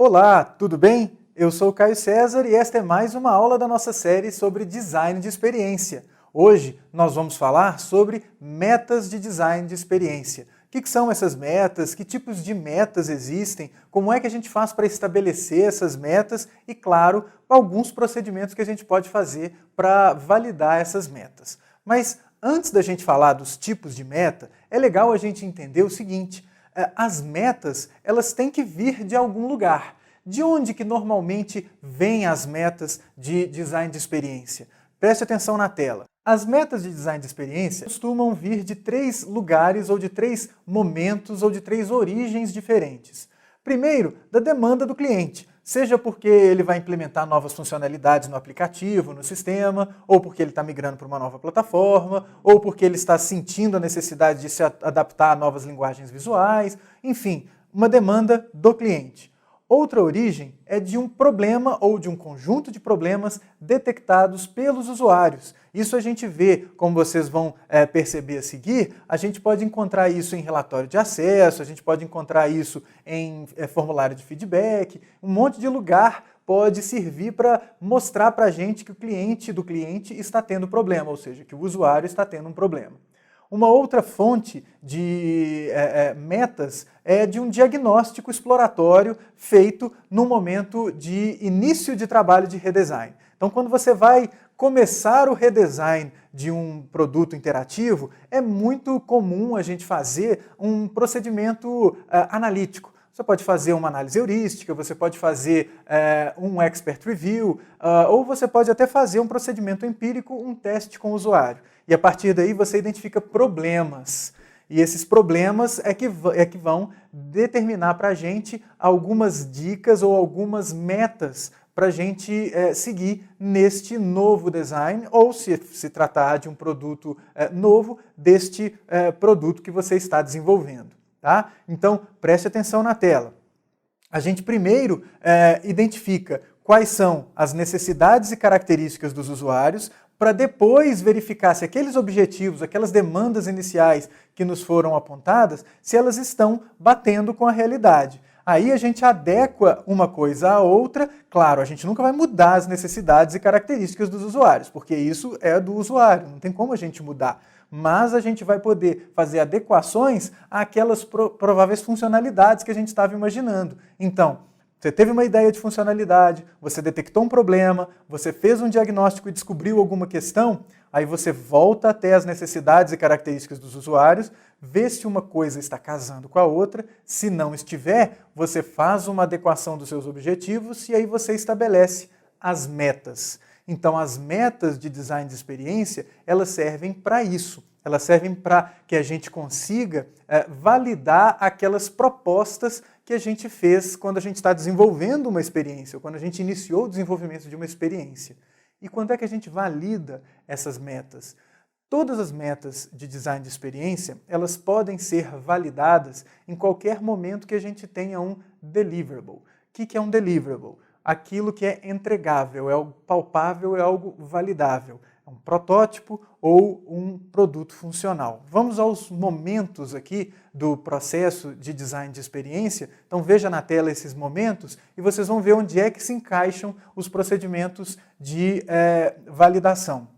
Olá, tudo bem? Eu sou o Caio César e esta é mais uma aula da nossa série sobre design de experiência. Hoje nós vamos falar sobre metas de design de experiência. O que são essas metas? Que tipos de metas existem? Como é que a gente faz para estabelecer essas metas? E, claro, alguns procedimentos que a gente pode fazer para validar essas metas. Mas antes da gente falar dos tipos de meta, é legal a gente entender o seguinte: as metas, elas têm que vir de algum lugar. De onde que normalmente vêm as metas de design de experiência? Preste atenção na tela. As metas de design de experiência costumam vir de 3 lugares ou de 3 momentos ou de 3 origens diferentes. Primeiro, da demanda do cliente, seja porque ele vai implementar novas funcionalidades no aplicativo, no sistema, ou porque ele está migrando para uma nova plataforma, ou porque ele está sentindo a necessidade de se adaptar a novas linguagens visuais, enfim, uma demanda do cliente. Outra origem é de um problema ou de um conjunto de problemas detectados pelos usuários. Isso a gente vê, como vocês vão perceber a seguir, a gente pode encontrar isso em relatório de acesso, a gente pode encontrar isso em formulário de feedback, um monte de lugar pode servir para mostrar para a gente que o cliente do cliente está tendo problema, ou seja, que o usuário está tendo um problema. Uma outra fonte de metas é de um diagnóstico exploratório feito no momento de início de trabalho de redesign. Então, quando você vai começar o redesign de um produto interativo, é muito comum a gente fazer um procedimento analítico. Você pode fazer uma análise heurística, você pode fazer um expert review, ou você pode até fazer um procedimento empírico, um teste com o usuário. E a partir daí você identifica problemas. E esses problemas é que vão determinar para a gente algumas dicas ou algumas metas para a gente seguir neste novo design, ou se tratar de um produto novo, deste produto que você está desenvolvendo. Tá? Então, preste atenção na tela. A gente primeiro identifica quais são as necessidades e características dos usuários, para depois verificar se aqueles objetivos, aquelas demandas iniciais que nos foram apontadas, se elas estão batendo com a realidade. Aí a gente adequa uma coisa à outra. Claro, a gente nunca vai mudar as necessidades e características dos usuários, porque isso é do usuário, não tem como a gente mudar. Mas a gente vai poder fazer adequações àquelas prováveis funcionalidades que a gente estava imaginando. Então, você teve uma ideia de funcionalidade, você detectou um problema, você fez um diagnóstico e descobriu alguma questão, aí você volta até as necessidades e características dos usuários, vê se uma coisa está casando com a outra, se não estiver, você faz uma adequação dos seus objetivos e aí você estabelece as metas. Então, as metas de design de experiência, elas servem para isso. Elas servem para que a gente consiga validar aquelas propostas que a gente fez quando a gente está desenvolvendo uma experiência, ou quando a gente iniciou o desenvolvimento de uma experiência. E quando é que a gente valida essas metas? Todas as metas de design de experiência, elas podem ser validadas em qualquer momento que a gente tenha um deliverable. O que é um deliverable? Aquilo que é entregável, é algo palpável, é algo validável. É um protótipo ou um produto funcional. Vamos aos momentos aqui do processo de design de experiência. Então veja na tela esses momentos e vocês vão ver onde é que se encaixam os procedimentos de validação.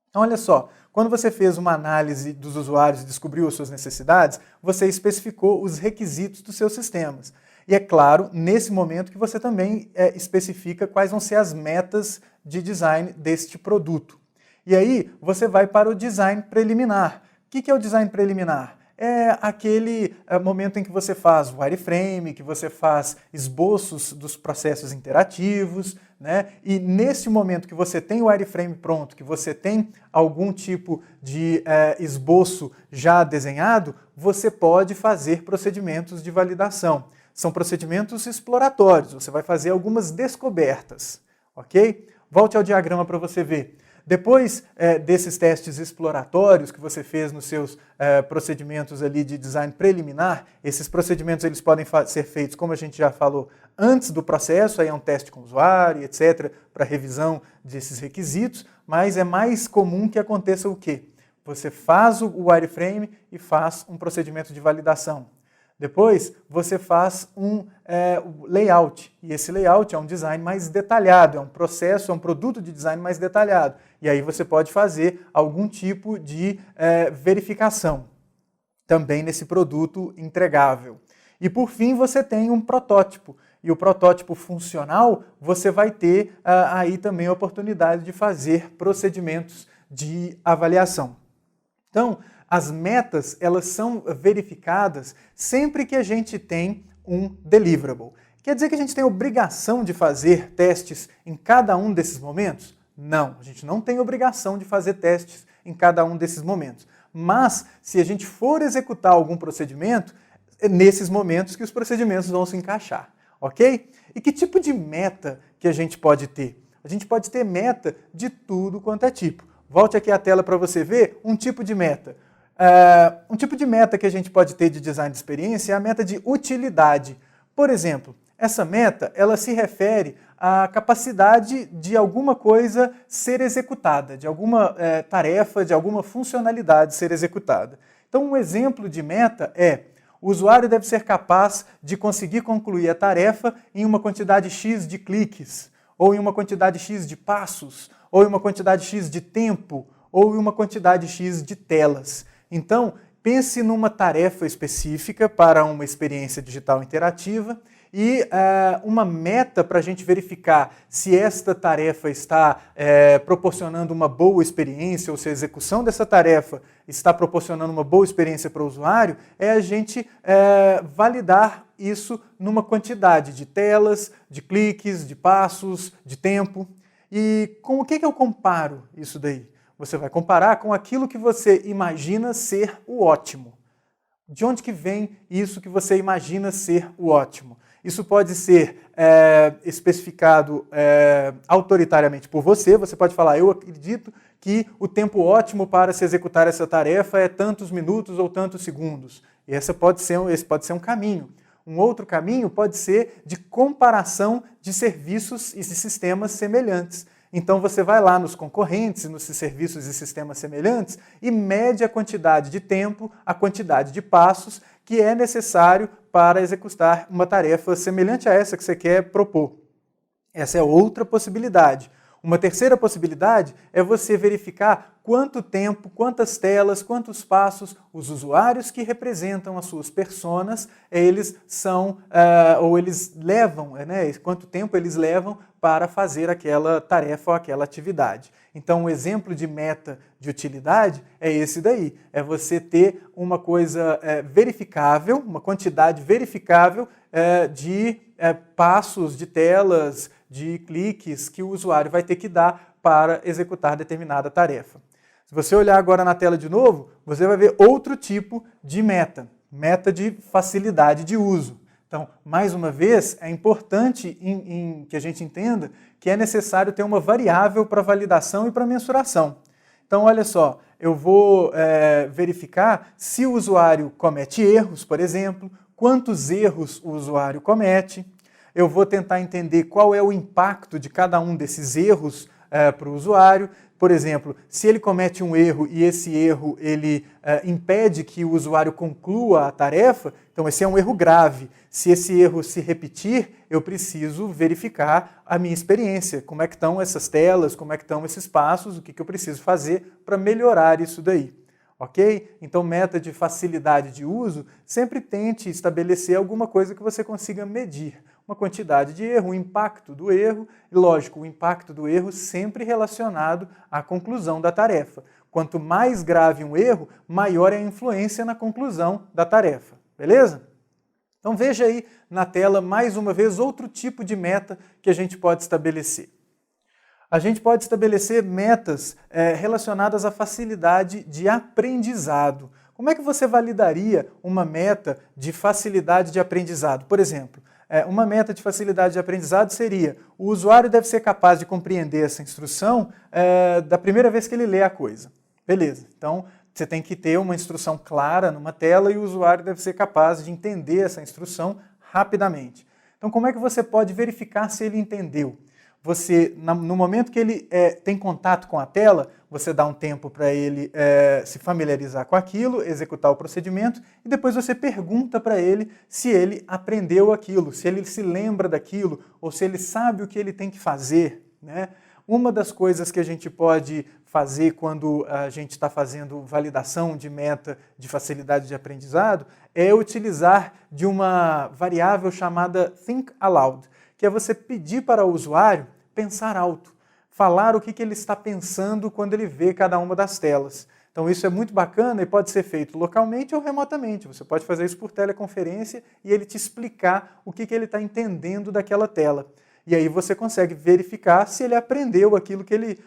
Então olha só, quando você fez uma análise dos usuários e descobriu as suas necessidades, você especificou os requisitos dos seus sistemas. E é claro, nesse momento que você também especifica quais vão ser as metas de design deste produto. E aí você vai para o design preliminar. O que é o design preliminar? É aquele momento em que você faz wireframe, que você faz esboços dos processos interativos, né? E nesse momento que você tem o wireframe pronto, que você tem algum tipo de esboço já desenhado, você pode fazer procedimentos de validação. São procedimentos exploratórios, você vai fazer algumas descobertas, ok? Volte ao diagrama para você ver. Depois desses testes exploratórios que você fez nos seus procedimentos ali de design preliminar, esses procedimentos eles podem ser feitos, como a gente já falou, antes do processo, aí é um teste com o usuário, etc., para revisão desses requisitos, mas é mais comum que aconteça o quê? Você faz o wireframe e faz um procedimento de validação. Depois, você faz um layout, e esse layout é um design mais detalhado, é um processo, é um produto de design mais detalhado. E aí você pode fazer algum tipo de verificação também nesse produto entregável. E por fim, você tem um protótipo. E o protótipo funcional, você vai ter aí também a oportunidade de fazer procedimentos de avaliação. Então, as metas, elas são verificadas sempre que a gente tem um deliverable. Quer dizer que a gente tem obrigação de fazer testes em cada um desses momentos? Não, a gente não tem obrigação de fazer testes em cada um desses momentos. Mas, se a gente for executar algum procedimento, é nesses momentos que os procedimentos vão se encaixar, ok? E que tipo de meta que a gente pode ter? A gente pode ter meta de tudo quanto é tipo. Volte aqui a tela para você ver um tipo de meta. Um tipo de meta que a gente pode ter de design de experiência é a meta de utilidade. Por exemplo, essa meta ela se refere à capacidade de alguma coisa ser executada, de alguma tarefa, de alguma funcionalidade ser executada. Então, um exemplo de meta é: o usuário deve ser capaz de conseguir concluir a tarefa em uma quantidade X de cliques, ou em uma quantidade X de passos, ou em uma quantidade X de tempo, ou em uma quantidade X de telas. Então, pense numa tarefa específica para uma experiência digital interativa e uma meta para a gente verificar se esta tarefa está proporcionando uma boa experiência ou se a execução dessa tarefa está proporcionando uma boa experiência para o usuário, é a gente validar isso numa quantidade de telas, de cliques, de passos, de tempo. E com o que eu comparo isso daí? Você vai comparar com aquilo que você imagina ser o ótimo. De onde que vem isso que você imagina ser o ótimo? Isso pode ser especificado autoritariamente por você. Você pode falar: eu acredito que o tempo ótimo para se executar essa tarefa é tantos minutos ou tantos segundos. E esse pode ser um caminho. Um outro caminho pode ser de comparação de serviços e de sistemas semelhantes. Então você vai lá nos concorrentes, nos serviços e sistemas semelhantes e mede a quantidade de tempo, a quantidade de passos que é necessário para executar uma tarefa semelhante a essa que você quer propor. Essa é outra possibilidade. Uma terceira possibilidade é você verificar quanto tempo, quantas telas, quantos passos os usuários que representam as suas personas, eles são, ou eles levam, quanto tempo eles levam para fazer aquela tarefa ou aquela atividade. Então, um exemplo de meta de utilidade é esse daí, é você ter uma coisa verificável, uma quantidade verificável de passos, de telas, de cliques que o usuário vai ter que dar para executar determinada tarefa. Se você olhar agora na tela de novo, você vai ver outro tipo de meta, meta de facilidade de uso. Então, mais uma vez, é importante que a gente entenda que é necessário ter uma variável para validação e para mensuração. Então, olha só, eu vou verificar se o usuário comete erros, por exemplo, quantos erros o usuário comete. Eu vou tentar entender qual é o impacto de cada um desses erros para o usuário. Por exemplo, se ele comete um erro e esse erro ele impede que o usuário conclua a tarefa, então esse é um erro grave. Se esse erro se repetir, eu preciso verificar a minha experiência, como é que estão essas telas, como é que estão esses passos, o que eu preciso fazer para melhorar isso daí. Ok? Então, meta de facilidade de uso, sempre tente estabelecer alguma coisa que você consiga medir. Uma quantidade de erro, o impacto do erro, e lógico, o impacto do erro sempre relacionado à conclusão da tarefa. Quanto mais grave um erro, maior é a influência na conclusão da tarefa. Beleza? Então veja aí na tela, mais uma vez, outro tipo de meta que a gente pode estabelecer. A gente pode estabelecer metas relacionadas à facilidade de aprendizado. Como é que você validaria uma meta de facilidade de aprendizado? Por exemplo, uma meta de facilidade de aprendizado seria: o usuário deve ser capaz de compreender essa instrução da primeira vez que ele lê a coisa. Beleza, então você tem que ter uma instrução clara numa tela e o usuário deve ser capaz de entender essa instrução rapidamente. Então, como é que você pode verificar se ele entendeu? Você, no momento que ele tem contato com a tela, você dá um tempo para ele se familiarizar com aquilo, executar o procedimento, e depois você pergunta para ele se ele aprendeu aquilo, se ele se lembra daquilo, ou se ele sabe o que ele tem que fazer, né? Uma das coisas que a gente pode fazer quando a gente está fazendo validação de meta de facilidade de aprendizado é utilizar de uma variável chamada Think Aloud, que é você pedir para o usuário pensar alto, falar o que ele está pensando quando ele vê cada uma das telas. Então isso é muito bacana e pode ser feito localmente ou remotamente. Você pode fazer isso por teleconferência e ele te explicar o que ele está entendendo daquela tela. E aí você consegue verificar se ele aprendeu aquilo que ele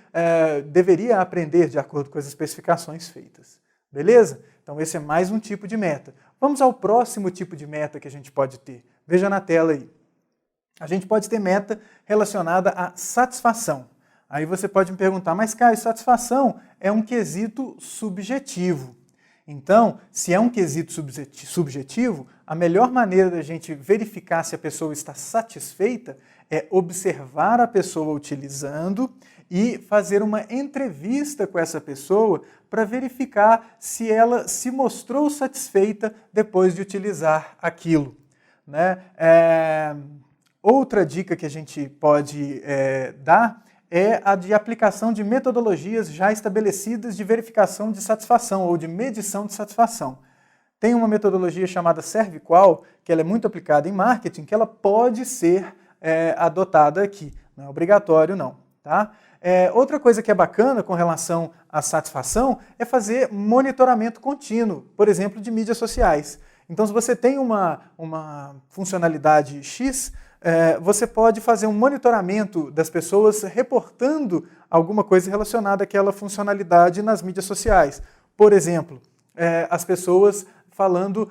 deveria aprender de acordo com as especificações feitas. Beleza? Então esse é mais um tipo de meta. Vamos ao próximo tipo de meta que a gente pode ter. Veja na tela aí. A gente pode ter meta relacionada à satisfação. Aí você pode me perguntar, mas Caio, satisfação é um quesito subjetivo. Então, se é um quesito subjetivo, a melhor maneira da gente verificar se a pessoa está satisfeita é observar a pessoa utilizando e fazer uma entrevista com essa pessoa para verificar se ela se mostrou satisfeita depois de utilizar aquilo, né? Outra dica que a gente pode dar é a de aplicação de metodologias já estabelecidas de verificação de satisfação ou de medição de satisfação. Tem uma metodologia chamada ServiQual, que ela é muito aplicada em marketing, que ela pode ser adotada aqui. Não é obrigatório, não. Tá? Outra coisa que é bacana com relação à satisfação é fazer monitoramento contínuo, por exemplo, de mídias sociais. Então, se você tem uma funcionalidade X, você pode fazer um monitoramento das pessoas reportando alguma coisa relacionada àquela funcionalidade nas mídias sociais. Por exemplo, as pessoas falando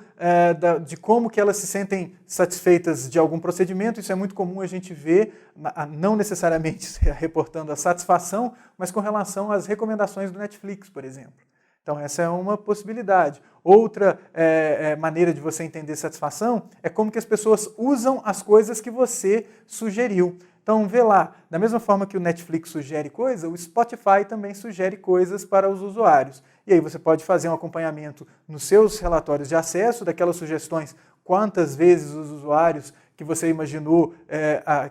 de como que elas se sentem satisfeitas de algum procedimento. Isso é muito comum a gente ver, não necessariamente reportando a satisfação, mas com relação às recomendações do Netflix, por exemplo. Então essa é uma possibilidade. Outra maneira de você entender satisfação é como que as pessoas usam as coisas que você sugeriu. Então vê lá, da mesma forma que o Netflix sugere coisas, o Spotify também sugere coisas para os usuários. E aí você pode fazer um acompanhamento nos seus relatórios de acesso daquelas sugestões, quantas vezes os usuários que você imaginou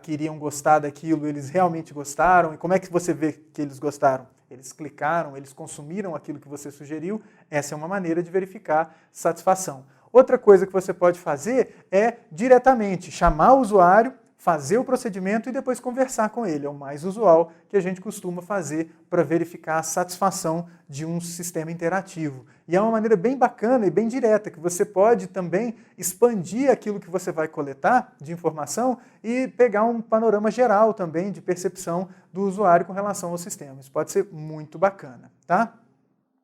que iriam gostar daquilo, eles realmente gostaram, e como é que você vê que eles gostaram? Eles clicaram, eles consumiram aquilo que você sugeriu. Essa é uma maneira de verificar satisfação. Outra coisa que você pode fazer é diretamente chamar o usuário, fazer o procedimento e depois conversar com ele. É o mais usual que a gente costuma fazer para verificar a satisfação de um sistema interativo. E é uma maneira bem bacana e bem direta, que você pode também expandir aquilo que você vai coletar de informação e pegar um panorama geral também de percepção do usuário com relação ao sistema. Isso pode ser muito bacana, tá?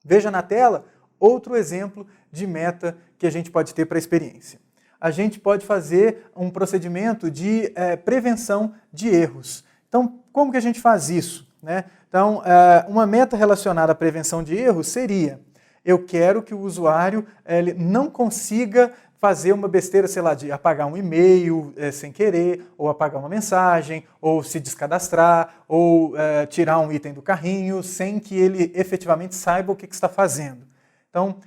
Veja na tela outro exemplo de meta que a gente pode ter para a experiência. A gente pode fazer um procedimento de prevenção de erros. Então, como que a gente faz isso, né? Então, uma meta relacionada à prevenção de erros seria: eu quero que o usuário ele não consiga fazer uma besteira, sei lá, de apagar um e-mail sem querer, ou apagar uma mensagem, ou se descadastrar, ou tirar um item do carrinho, sem que ele efetivamente saiba o que está fazendo. Então,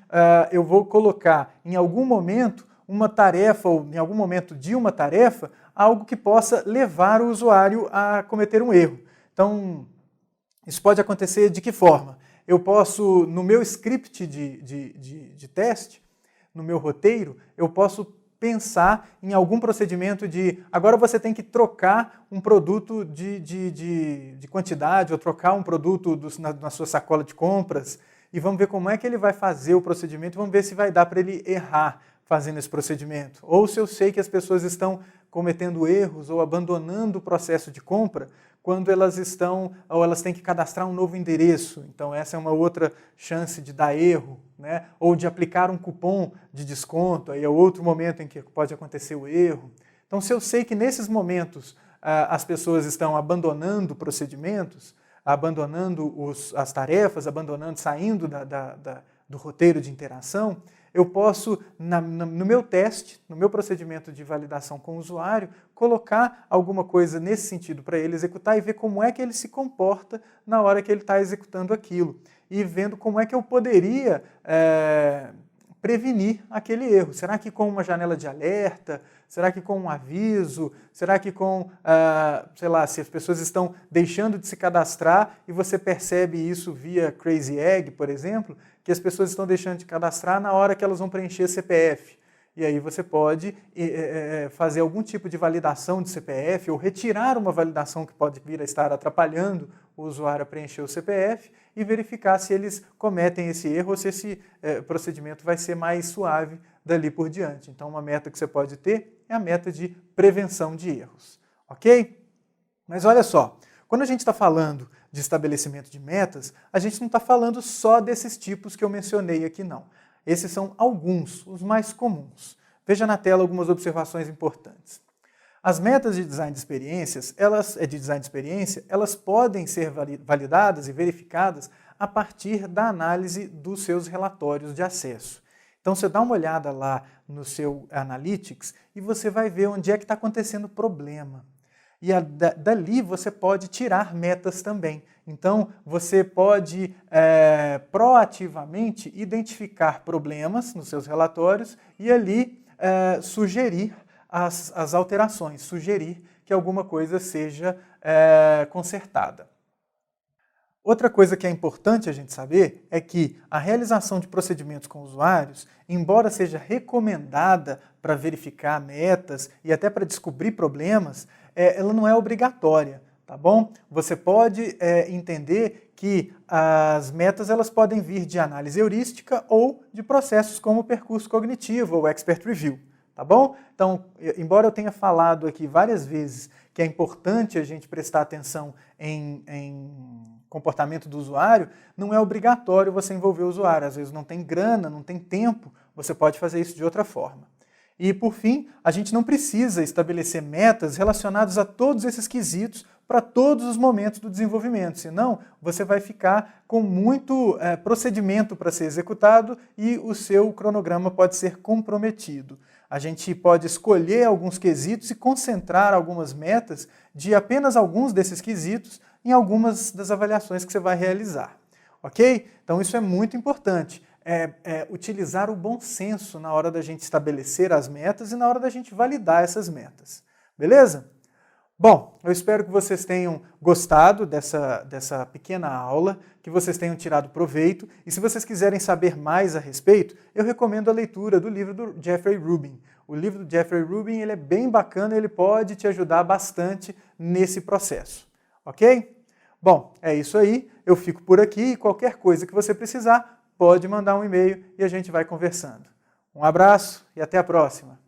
eu vou colocar em algum momento uma tarefa, ou em algum momento de uma tarefa, algo que possa levar o usuário a cometer um erro. Então, isso pode acontecer de que forma? Eu posso, no meu script de teste, no meu roteiro, eu posso pensar em algum procedimento de agora você tem que trocar um produto de quantidade, ou trocar um produto na sua sacola de compras, e vamos ver como é que ele vai fazer o procedimento, vamos ver se vai dar para ele errar fazendo esse procedimento. Ou se eu sei que as pessoas estão cometendo erros ou abandonando o processo de compra quando elas estão, ou elas têm que cadastrar um novo endereço. Então essa é uma outra chance de dar erro, né? Ou de aplicar um cupom de desconto, aí é outro momento em que pode acontecer o erro. Então se eu sei que nesses momentos as pessoas estão abandonando procedimentos, abandonando as tarefas, saindo do roteiro de interação, eu posso, no meu teste, no meu procedimento de validação com o usuário, colocar alguma coisa nesse sentido para ele executar e ver como é que ele se comporta na hora que ele está executando aquilo. E vendo como é que eu poderia prevenir aquele erro. Será que com uma janela de alerta? Será que com um aviso? Será que com, sei lá, se as pessoas estão deixando de se cadastrar e você percebe isso via Crazy Egg, por exemplo, que as pessoas estão deixando de cadastrar na hora que elas vão preencher CPF. E aí você pode fazer algum tipo de validação de CPF ou retirar uma validação que pode vir a estar atrapalhando o usuário a preencher o CPF e verificar se eles cometem esse erro ou se esse procedimento vai ser mais suave dali por diante. Então, uma meta que você pode ter é a meta de prevenção de erros, ok? Mas olha só, quando a gente está falando de estabelecimento de metas, a gente não está falando só desses tipos que eu mencionei aqui, não. Esses são alguns, os mais comuns. Veja na tela algumas observações importantes. As metas de design de experiências, elas podem ser validadas e verificadas a partir da análise dos seus relatórios de acesso. Então você dá uma olhada lá no seu Analytics e você vai ver onde é que está acontecendo problema. E dali você pode tirar metas também. Então, você pode proativamente identificar problemas nos seus relatórios e ali sugerir as alterações, sugerir que alguma coisa seja consertada. Outra coisa que é importante a gente saber é que a realização de procedimentos com usuários, embora seja recomendada para verificar metas e até para descobrir problemas, ela não é obrigatória, tá bom? Você pode entender que as metas elas podem vir de análise heurística ou de processos como percurso cognitivo ou expert review, tá bom? Então, embora eu tenha falado aqui várias vezes que é importante a gente prestar atenção em comportamento do usuário, não é obrigatório você envolver o usuário. Às vezes não tem grana, não tem tempo, você pode fazer isso de outra forma. E, por fim, a gente não precisa estabelecer metas relacionadas a todos esses quesitos para todos os momentos do desenvolvimento, senão você vai ficar com muito procedimento para ser executado e o seu cronograma pode ser comprometido. A gente pode escolher alguns quesitos e concentrar algumas metas de apenas alguns desses quesitos em algumas das avaliações que você vai realizar, ok? Então isso é muito importante, utilizar o bom senso na hora da gente estabelecer as metas e na hora da gente validar essas metas, beleza? Bom, eu espero que vocês tenham gostado dessa pequena aula, que vocês tenham tirado proveito, e se vocês quiserem saber mais a respeito, eu recomendo a leitura do livro do Jeffrey Rubin. O livro do Jeffrey Rubin ele é bem bacana, ele pode te ajudar bastante nesse processo, ok? Bom, é isso aí, eu fico por aqui e qualquer coisa que você precisar, pode mandar um e-mail e a gente vai conversando. Um abraço e até a próxima!